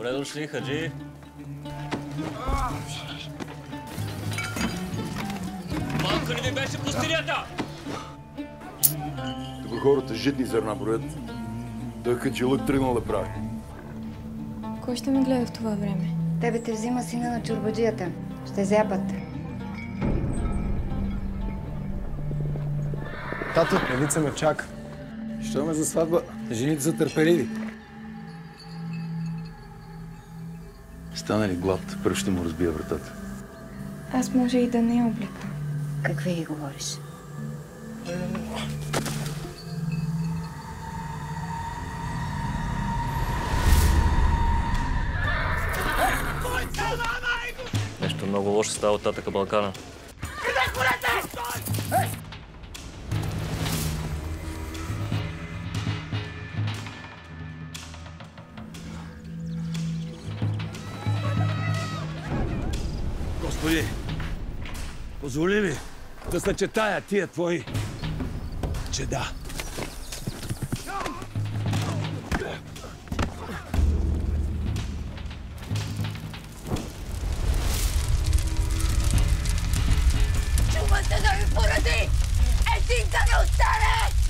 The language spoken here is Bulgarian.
Добре дошли, хаджи. Малко ли ви беше пустинята? Тук хората житни зърна броят. Той хаджилък тръгнал да прави. Кой ще ме гледа в това време? Тебе те взима сина на чорбаджията. Ще зяпат. Тато, Елица ме чака. Що ме за сватба? Жените са търпеливи. Стане ли глад, пръв ще му разбия вратата. Аз може и да не я облека. Какви ги говориш? Нещо много лошо става от татъка Балкана. Господи, позволи ми да съчетая тия твои чеда. Чувате да ви поради! Един да не остане!